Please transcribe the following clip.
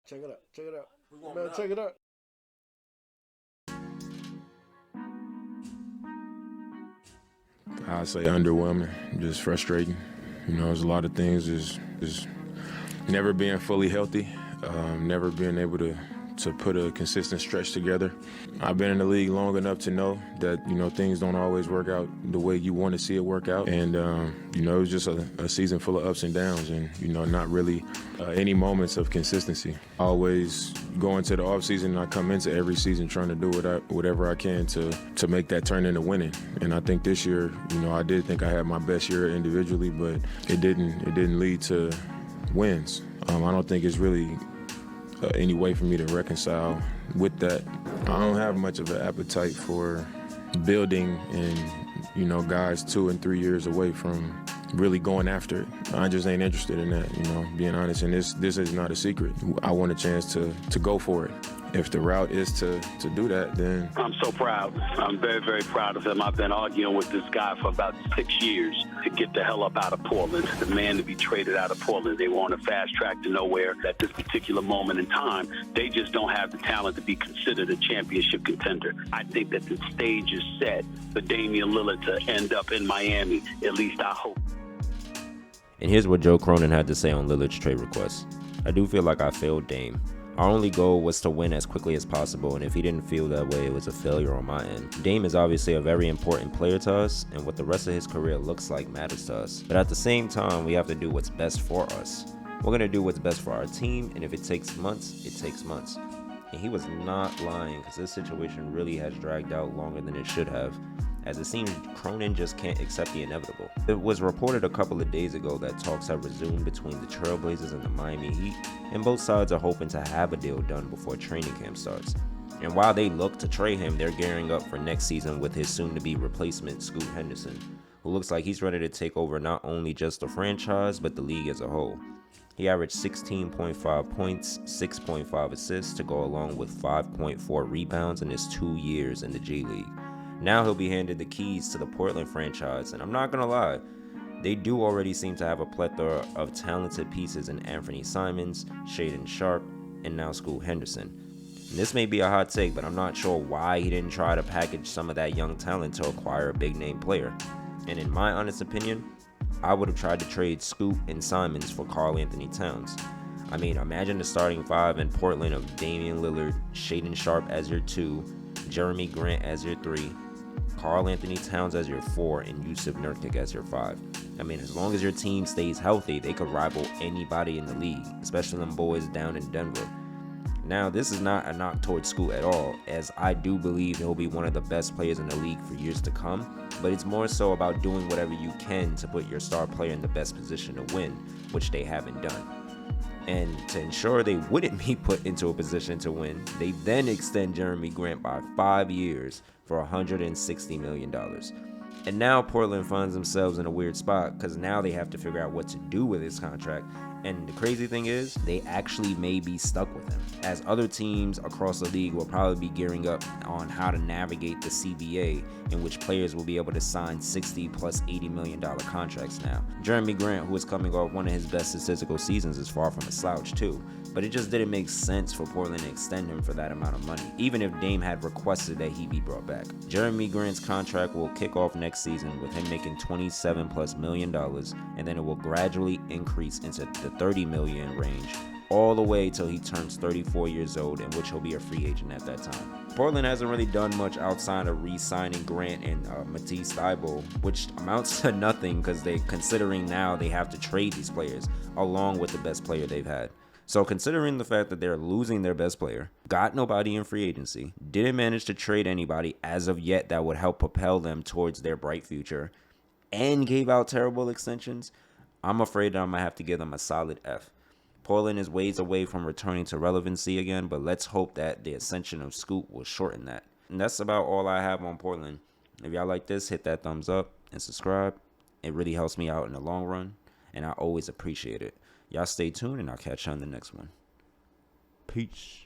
Check it out. Check it out. Man, check it out. I'd say underwhelming, just frustrating. You know, there's a lot of things. Is never being fully healthy, never being able to put a consistent stretch together. I've been in the league long enough to know that, you know, things don't always work out the way you want to see it work out. And, you know, it was just a season full of ups and downs and, you know, not really any moments of consistency. I always go into the offseason and I come into every season trying to do whatever I can to make that turn into winning. And I think this year, you know, I did think I had my best year individually, but it didn't lead to wins. I don't think it's really any way for me to reconcile with that. I don't have much of an appetite for building and, you know, guys 2 and 3 years away from really going after it. I just ain't interested in that, you know, being honest. And this is not a secret. I want a chance to go for it. If the route is to do that, then... I'm so proud. I'm very, very proud of him. I've been arguing with this guy for about 6 years to get the hell up out of Portland. The man to be traded out of Portland. They were on a fast track to nowhere at this particular moment in time. They just don't have the talent to be considered a championship contender. I think that the stage is set for Damian Lillard to end up in Miami. At least I hope. And here's what Joe Cronin had to say on Lillard's trade request. I do feel like I failed Dame. Our only goal was to win as quickly as possible, and if he didn't feel that way, it was a failure on my end. Dame is obviously a very important player to us, and what the rest of his career looks like matters to us. But at the same time, we have to do what's best for us. We're going to do what's best for our team, and if it takes months, it takes months. And he was not lying, because this situation really has dragged out longer than it should have. As it seems, Cronin just can't accept the inevitable. It was reported a couple of days ago that talks have resumed between the TrailBlazers and the Miami Heat, and both sides are hoping to have a deal done before training camp starts. And while they look to trade him, they're gearing up for next season with his soon-to-be replacement, Scoot Henderson, who looks like he's ready to take over not only just the franchise, but the league as a whole. He averaged 16.5 points, 6.5 assists to go along with 5.4 rebounds in his 2 years in the G League. Now he'll be handed the keys to the Portland franchise, and I'm not gonna lie, they do already seem to have a plethora of talented pieces in Anthony Simons, Shaedon Sharpe, and now Scoot Henderson. And this may be a hot take, but I'm not sure why he didn't try to package some of that young talent to acquire a big-name player. And in my honest opinion, I would have tried to trade Scoot and Simons for Karl-Anthony Towns. I mean, imagine the starting five in Portland of Damian Lillard, Shaedon Sharpe as your 2, Jerami Grant as your 3, Karl-Anthony Towns as your 4, and Jusuf Nurkic as your 5. I mean, as long as your team stays healthy, they could rival anybody in the league, especially them boys down in Denver. Now, this is not a knock towards Scoot at all, as I do believe he'll be one of the best players in the league for years to come, but it's more so about doing whatever you can to put your star player in the best position to win, which they haven't done. And to ensure they wouldn't be put into a position to win, they then extend Jerami Grant by 5 years for $160 million. And now Portland finds themselves in a weird spot because now they have to figure out what to do with his contract. And the crazy thing is, they actually may be stuck with him, as other teams across the league will probably be gearing up on how to navigate the CBA, in which players will be able to sign $60 plus $80 million contracts now. Jerami Grant, who is coming off one of his best statistical seasons, is far from a slouch too, but it just didn't make sense for Portland to extend him for that amount of money, even if Dame had requested that he be brought back. Jerami Grant's contract will kick off next season with him making $27 plus million, and then it will gradually increase into the $30 million range all the way till he turns 34 years old, in which he'll be a free agent at that time. Portland hasn't really done much outside of re-signing Grant and Matisse Thybulle, which amounts to nothing because considering now they have to trade these players along with the best player they've had. So considering the fact that they're losing their best player, got nobody in free agency, didn't manage to trade anybody as of yet that would help propel them towards their bright future, and gave out terrible extensions, I'm afraid that I'm going to have to give them a solid F. Portland is ways away from returning to relevancy again, but let's hope that the ascension of Scoot will shorten that. And that's about all I have on Portland. If y'all like this, hit that thumbs up and subscribe. It really helps me out in the long run, and I always appreciate it. Y'all stay tuned, and I'll catch you on the next one. Peace.